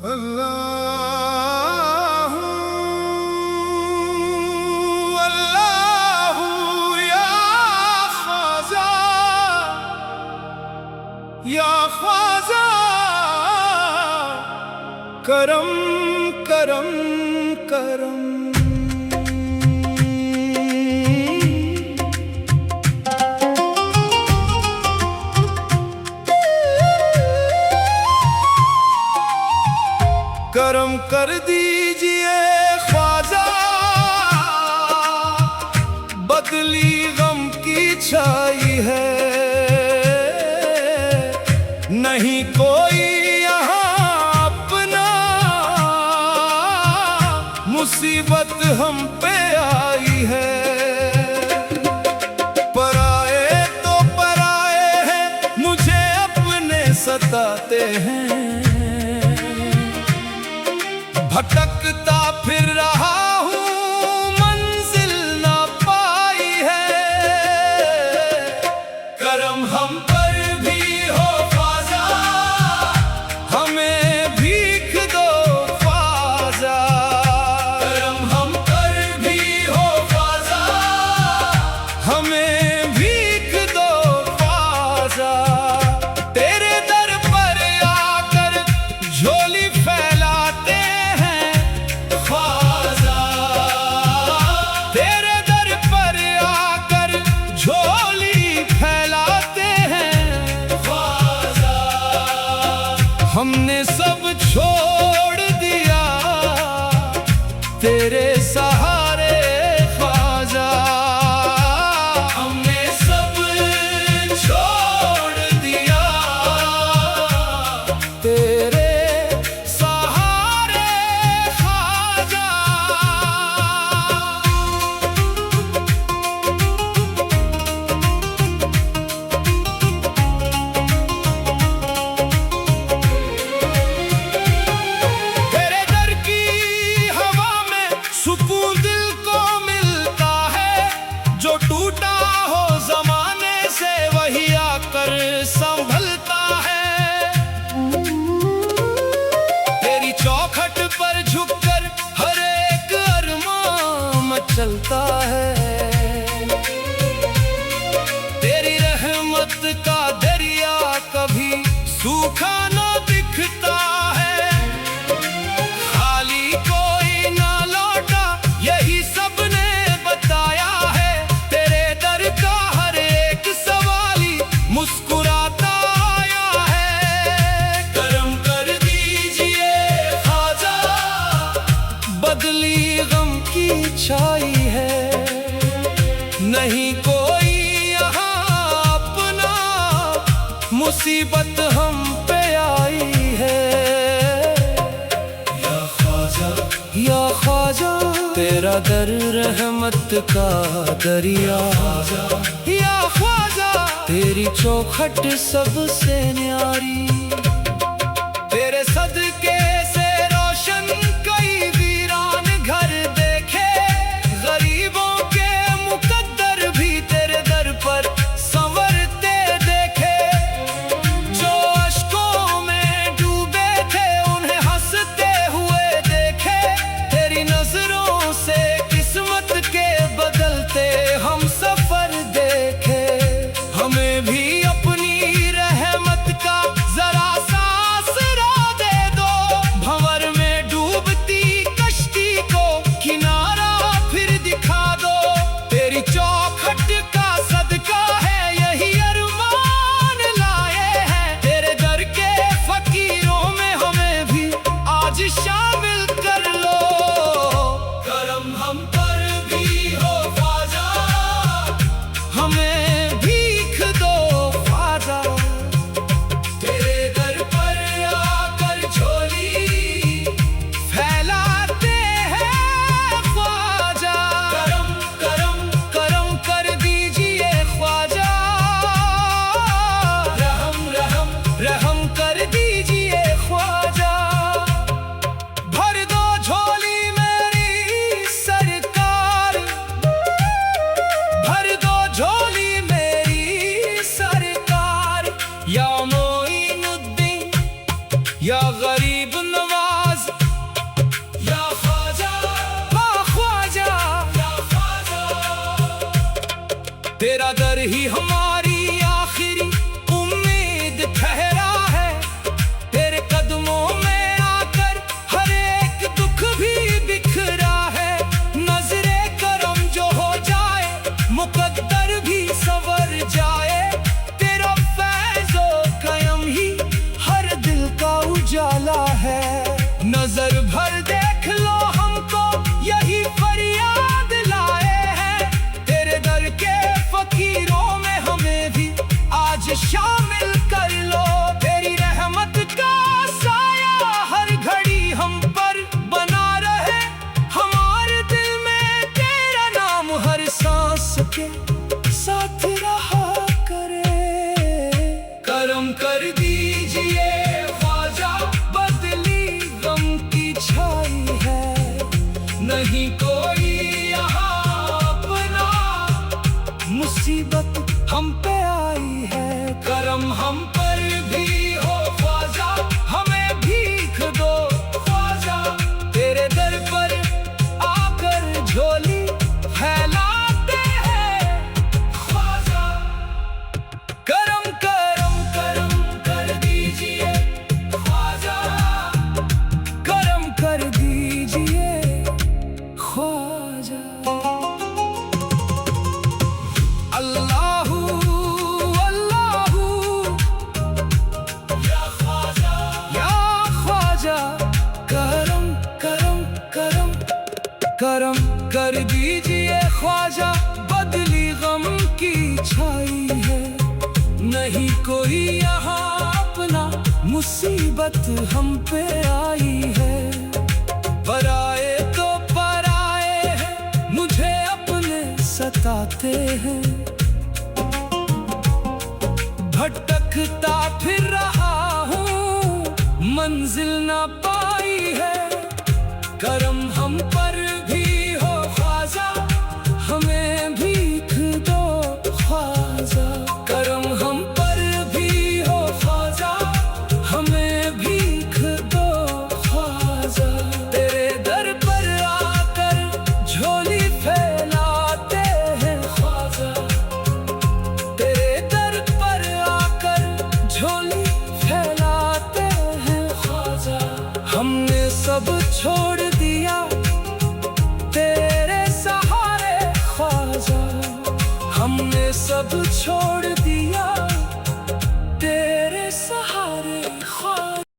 अल्लाह अल्लाह या ख्वाजा या ख्वाजा, करम करम करम। करम कर दीजिए ख्वाजा, बदली गम की छाई है, नहीं कोई यहाँ अपना, मुसीबत हम पे आई है। पराए तो पराए हैं, मुझे अपने सताते हैं, भटकता फिर रहा हूँ, मंजिल ना पाई है। करम हम पर भी हो ख्वाजा, हमें भीख दो ख्वाजा। करम हम पर भी हो ख्वाजा, हमें भीख दो ख्वाजा। तेरे दर पर आकर झोली फैलाते हमने सब छोड़ दिया तेरे सहारे ख्वाजा, हमने सब छोड़ दिया तेरे सहारे ख्वाजा। सुकून दिल को मिलता है, जो टूटा हो जमाने से वही आकर संभलता है। तेरी चौखट पर झुककर हर एक अरमान मचलता है, तेरी रहमत का दरिया कभी सूखा न दिखता है। यही सबने बताया है, तेरे दर का हर एक सवाली मुस्कुराता आया है। करम कर दीजिए ख्वाजा, बदली गम की छाई है, नहीं कोई यहाँ अपना, मुसीबत हम पे आई है। या ख्वाजा तेरा दर रहमत का दरिया, या ख्वाजा तेरी चौखट सबसे न्यारी। तेरे सदके से रोशन कई वीरान घर देखे, गरीबों के मुकद्दर भी तेरे दर पर संवरते देखे। जो अश्कों में डूबे थे उन्हें हंसते हुए देखे, तेरी नजरों से किस्मत के बदलते हम सफर देखे। हमें भी अपनी रहमत का जरा सा आसरा दे दो, भंवर में डूबती कश्ती को किनारा फिर दिखा दो। तेरी चौखट का सदका है यही अरमान लाए हैं, तेरे दर के फकीरों में हमें भी आज शामिल कर लो। करम हम पर भी हो ख्वाजा, हमें भीख दो ख्वाजा। तेरे दर पर आकर झोली फैलाते हैं ख्वाजा। करम करम करम कर दीजिए ख्वाजा, रहम रहम रहम कर दीजिए ख्वाजा। भर दो झोली मेरी सरकार, भर दो झोली मेरी सरकार। या मोइनुद्दीन या गरीब नवाज, उजाला है। नजर भर देख लो हमको, यही फरियाद लाए हैं। तेरे दर के फकीरों में हमें भी आज शामिल कर लो। तेरी रहमत का साया हर घड़ी हम पर बना रहे। हमारे दिल में तेरा नाम हर सांस के साथ रहा करे। करम कर दीजिए ख्वाजा, बदली गम की छाई है। नहीं कोई यहाँ अपना, मुसीबत हम पे आई है। करम हम पर भी हो ख्वाजा, हमें भीख दो ख्वाजा। तेरे दर पर आकर झोली फैलाते हैं ख्वाजा। करम करम करम कर दीजिए ख्वाजा, करम कर दीजिए ख्वाजा। अल्लाहू अल्लाहू या ख्वाजा, या ख्वाजा। करम करम करम करम कर दीजिए ख्वाजा, बदली गम की छाई है। नहीं कोई यहाँ अपना, मुसीबत हम पे आई है। पराए तो पराए हैं, मुझे अपने सताते हैं। भटकता फिर रहा हूँ, मंजिल ना पाई है। करम हम पर भी हो ख्वाजा, हमें भीख दो ख्वाजा। करम हम पर भी हो ख्वाजा, हमें भीख दो ख्वाजा। तेरे दर पर आकर झोली फैलाते हैं ख्वाजा। तेरे दर पर आकर झोली फैलाते हैं ख्वाजा। हमने सब छोड़ दिया तेरे सहारे ख्वाजा, हमने सब छोड़ दिया